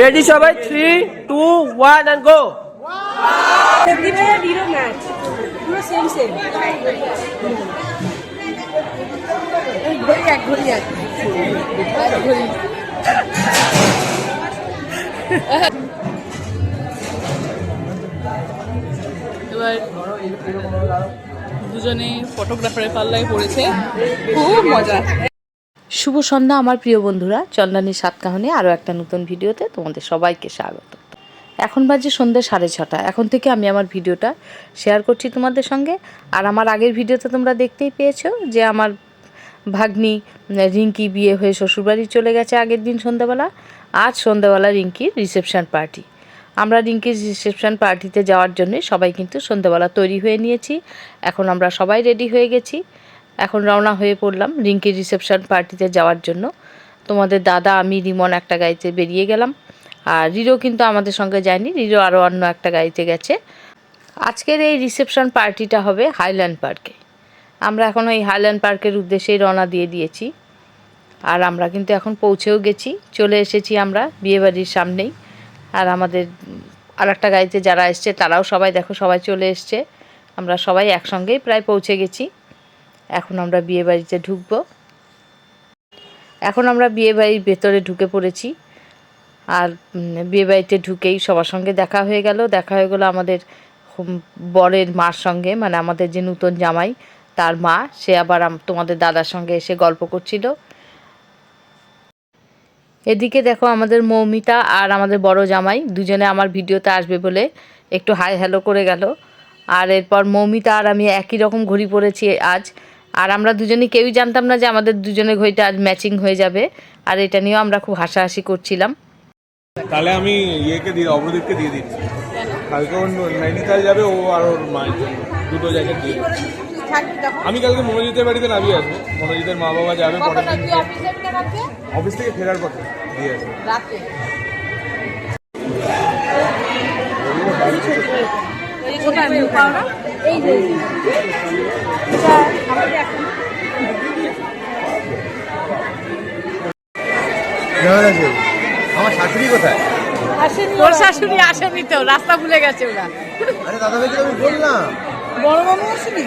Ready সবাই 3, 2, 1 and go. Match পুরো same same ঘড়ি এক ঘড়ি এক ঘড়ি এবার দুজনে ফটোগ্রাফারের পাল্লায় পড়েছে, খুব মজা। শুভ সন্ধ্যা আমার প্রিয় বন্ধুরা, চন্দ্রানীর সাত কাহিনী আরও একটা নতুন ভিডিওতে তোমাদের সবাইকে স্বাগত। এখন বাজে সন্ধ্যে 6:30। এখন থেকে আমি আমার ভিডিওটা শেয়ার করছি তোমাদের সঙ্গে। আর আমার আগের ভিডিওতে তোমরা দেখতেই পেয়েছো যে আমার ভাগ্নি রিঙ্কি বিয়ে হয়ে শ্বশুরবাড়ি চলে গেছে আগের দিন সন্ধ্যাবেলা। আজ সন্ধ্যাবেলা রিঙ্কির রিসেপশন পার্টি। আমরা রিঙ্কির রিসেপশন পার্টিতে যাওয়ার জন্য সবাই কিন্তু সন্ধ্যাবেলা তৈরি হয়ে নিয়েছি। এখন আমরা সবাই রেডি হয়ে গেছি, এখন রওনা হয়ে পড়লাম রিঙ্কির রিসেপশন পার্টিতে যাওয়ার জন্য। তোমাদের দাদা, আমি, রিমন একটা গাড়িতে বেরিয়ে গেলাম। আর রিরো কিন্তু আমাদের সঙ্গে যায়নি, রিরো আরও অন্য একটা গাড়িতে গেছে। আজকের এই রিসেপশন পার্টিটা হবে হাইল্যান্ড পার্কে। আমরা এখন ওই হাইল্যান্ড পার্কের উদ্দেশ্যেই রওনা দিয়ে দিয়েছি। আর আমরা কিন্তু এখন পৌঁছেও গেছি, চলে এসেছি আমরা বিয়েবাড়ির সামনেই। আর আমাদের আর একটা গাড়িতে যারা এসছে তারাও সবাই দেখো সবাই চলে এসছে। আমরা সবাই একসঙ্গেই প্রায় পৌঁছে গেছি। এখন আমরা বিয়েবাড়িতে ঢুকবো। এখন আমরা বিয়েবাড়ির ভেতরে ঢুকে পড়েছি। আর বিয়েবাড়িতে ঢুকেই সবার সঙ্গে দেখা হয়ে গেল আমাদের বরের মার সঙ্গে, মানে আমাদের যে নূতন জামাই তার মা, সে আবার তোমাদের দাদার সঙ্গে এসে গল্প করছিল। এদিকে দেখো আমাদের মৌমিতা আর আমাদের বড় জামাই দুজনে আমার ভিডিওতে আসবে বলে একটু হাই হ্যালো করে গেল। আর এরপর মৌমিতা আর আমি একই রকম ঘড়ি পরেছি আজ। আর আমরা দুজনেই কেউই জানতাম না যে আমাদের দুজনের ঘড়িটা আজ ম্যাচিং হয়ে যাবে। আর এটা নিয়েও আমরা খুব হাসাহাসি করছিলাম। তাহলে আমি অপরদীপকে দিয়ে দিচ্ছি, কালকে ওর নৈনিতাল যাবে, ও আর ওর মায়ের জন্য দুটো জ্যাকেট দিয়ে দিচ্ছি। আমি কালকে মনোজিতের বাড়িতে নামিয়ে আসবো, মনোজিতের মা বাবা যাবে পরের দিন, অফিস থেকে ফেরার পথে দিয়ে আসবো। আমার শাশুড়ি কোথায়? ওর শাশুড়ি আসেনি তো, রাস্তা ভুলে গেছে ওরা। আরে দাদা ভাইকে আমি বললাম বড় মামু আসেনি।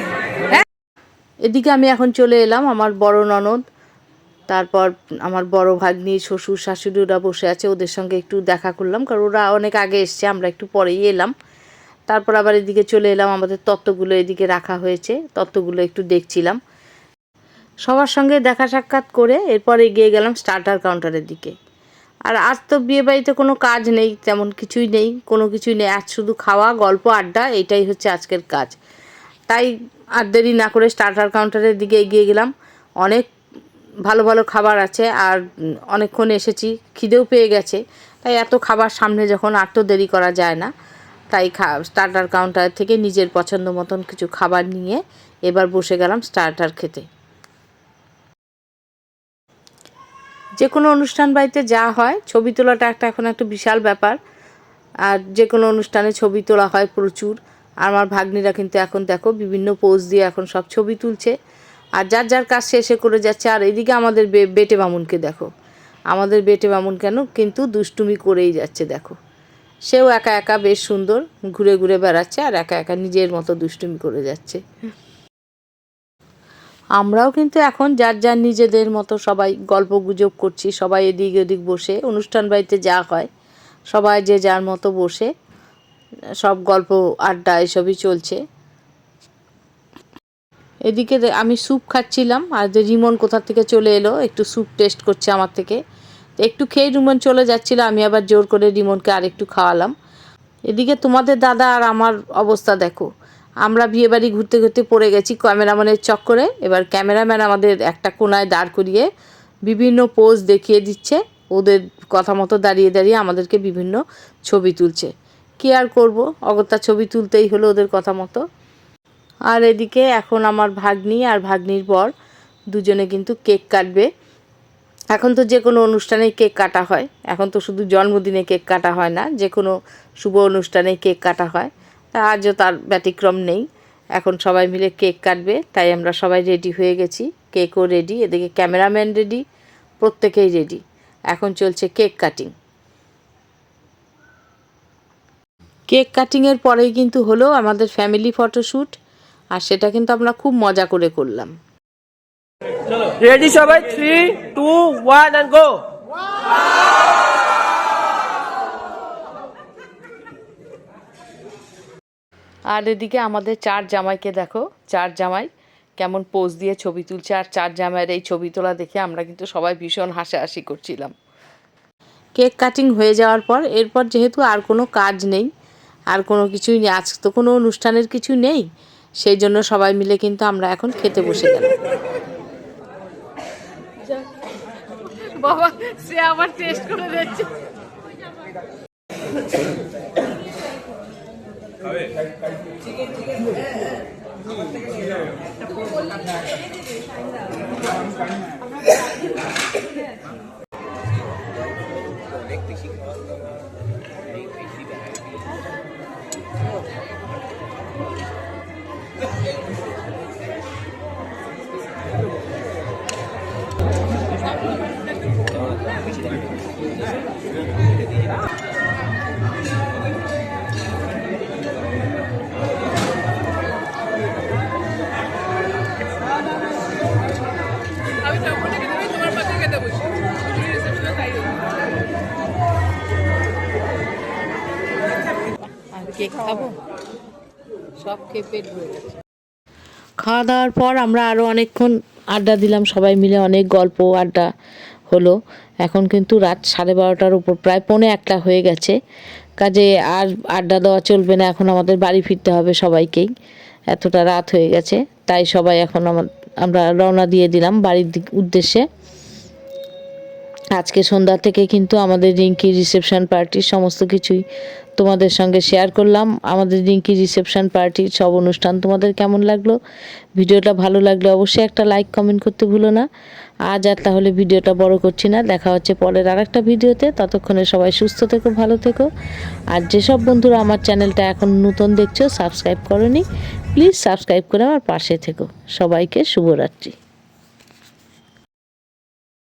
এদিকে আমি এখন চলে এলাম আমার বড় ননদ, তারপর আমার বড় ভাগ্নি, শ্বশুর শাশুড়ি ওরা বসে আছে, ওদের সঙ্গে একটু দেখা করলাম, কারণ ওরা অনেক আগে এসছে, আমরা একটু পরেই এলাম। তারপর আবার এদিকে চলে এলাম, আমাদের তত্ত্বগুলো এদিকে রাখা হয়েছে, তত্ত্বগুলো একটু দেখছিলাম। সবার সঙ্গে দেখা সাক্ষাৎ করে এরপর এগিয়ে গেলাম স্টার্টার কাউন্টারের দিকে। আর আজ তো বিয়েবাড়িতে কোনো কাজ নেই, তেমন কিছুই নেই, কোনো কিছুই নেই, আজ শুধু খাওয়া, গল্প, আড্ডা, এইটাই হচ্ছে আজকের কাজ। তাই আর দেরি না করে স্টার্টার কাউন্টারের দিকে এগিয়ে গেলাম। অনেক ভালো ভালো খাবার আছে, আর অনেকক্ষণ এসেছি, খিদেও পেয়ে গেছে। তাই এত খাবার সামনে যখন আর তো দেরি করা যায় না, তাই স্টার্টার কাউন্টার থেকে নিজের পছন্দ মতন কিছু খাবার নিয়ে এবার বসে গেলাম স্টার্টার খেতে। যে কোনো অনুষ্ঠান বাড়িতে যা হয়, ছবি তোলাটা এখন একটা বিশাল ব্যাপার। আর যে কোনো অনুষ্ঠানে ছবি তোলা হয় প্রচুর। আর আমার ভাগ্নিরা কিন্তু এখন দেখো বিভিন্ন পোজ দিয়ে এখন সব ছবি তুলছে, আর যার যার কাজ শেষে করে যাচ্ছে। আর এদিকে আমাদের বেটে মামুনকে দেখো, আমাদের বেটে মামুন কেন কিন্তু দুষ্টুমি করেই যাচ্ছে দেখো। সেও একা একা বেশ সুন্দর ঘুরে ঘুরে বেড়াচ্ছে, আর একা একা নিজের মতো দুষ্টুমি করে যাচ্ছে। আমরাও কিন্তু এখন যার যার নিজেদের মতো সবাই গল্প গুজব করছি, সবাই এদিক ওদিক বসে, অনুষ্ঠান বাড়িতে যা হয় সবাই যে যার মতো বসে সব গল্প আড্ডা এসবই চলছে। এদিকে আমি স্যুপ খাচ্ছিলাম, আর যে রিমন কোথা থেকে চলে এলো একটু স্যুপ টেস্ট করছে আমার থেকে। একটু খেয়ে রিমন চলে যাচ্ছিল, আমি আবার জোর করে রিমনকে আর একটু খাওয়ালাম। এদিকে তোমাদের দাদা আর আমার অবস্থা দেখো, আমরা বিয়েবাড়ি ঘুরতে ঘুরতে পড়ে গেছি ক্যামেরাম্যানের চক্করে। এবার ক্যামেরাম্যান আমাদের একটা কোনায় দাঁড় করিয়ে বিভিন্ন পোজ দেখিয়ে দিচ্ছে, ওদের কথা মতো দাঁড়িয়ে দাঁড়িয়ে আমাদেরকে বিভিন্ন ছবি তুলছে। কী আর করব, অগত্যা ছবি তুলতেই হলো ওদের কথা মতো। আর এদিকে এখন আমার ভাগ্নি আর ভাগ্নির বর দুজনে কিন্তু কেক কাটবে। এখন তো যে কোনো অনুষ্ঠানেই কেক কাটা হয়, এখন তো শুধু জন্মদিনে কেক কাটা হয় না, যে কোনো শুভ অনুষ্ঠানেই কেক কাটা হয়। তা আজও তার ব্যতিক্রম নেই, এখন সবাই মিলে কেক কাটবে। তাই আমরা সবাই রেডি হয়ে গেছি, কেকও রেডি, এদিকে ক্যামেরাম্যান রেডি, প্রত্যেকেই রেডি। এখন চলছে কেক কাটিং। কেক কাটিংয়ের পরেই কিন্তু হলো আমাদের ফ্যামিলি ফটোশ্যুট, আর সেটা কিন্তু আমরা খুব মজা করে করলাম। রেডি সবাই 3, 2, 1 and go. আর এদিকে আমাদের 4 জামাইকে দেখো, 4 জামাই কেমন পোজ দিয়ে ছবি তুলছে। আর 4 জামাইয়ের এই ছবি তোলা দেখে আমরা কিন্তু সবাই ভীষণ হাসাহাসি করছিলাম। কেক কাটিং হয়ে যাওয়ার পর এরপর যেহেতু আর কোনো কাজ নেই, আর কোনো কিছুই নেই, আজ তো কোনো অনুষ্ঠানের কিছু নেই, সেই জন্য সবাই মিলে কিন্তু আমরা এখন খেতে বসে গেলাম। বাবা সে আবার টেস্ট করে দিচ্ছে। আমি চকলেট খেতে পারি, তোমার পাশে খেতে বসি। আর কেক খাবো, সব খেয়ে পেট ভরে গেছে। খাওয়া দাওয়ার পর আমরা আরও অনেকক্ষণ আড্ডা দিলাম সবাই মিলে, অনেক গল্প আড্ডা হলো। এখন কিন্তু রাত 12:30 উপর, প্রায় 1:45 হয়ে গেছে। কাজে আর আড্ডা দেওয়া চলবে না, এখন আমাদের বাড়ি ফিরতে হবে সবাইকেই, এতটা রাত হয়ে গেছে। তাই সবাই এখন আমরা রওনা দিয়ে দিলাম বাড়ির উদ্দেশ্যে। আজকে সন্ধ্যা থেকে কিন্তু আমাদের রিঙ্কির রিসেপশন পার্টির সমস্ত কিছুই তোমাদের সঙ্গে শেয়ার করলাম। আমাদের রিঙ্কির রিসেপশন পার্টির সব অনুষ্ঠান তোমাদের কেমন লাগলো? ভিডিওটা ভালো লাগলে অবশ্যই একটা লাইক কমেন্ট করতে ভুলো না। আজ আর তাহলে ভিডিওটা বড় করছি না, দেখা হচ্ছে পরের আরেকটা ভিডিওতে। ততক্ষণে সবাই সুস্থ থেকো, ভালো থেকো। আর যেসব বন্ধুরা আমার চ্যানেলটা এখন নতুন দেখছো, সাবস্ক্রাইব করোনি, প্লিজ সাবস্ক্রাইব করে আমার পাশে থেকো। সবাইকে শুভরাত্রি।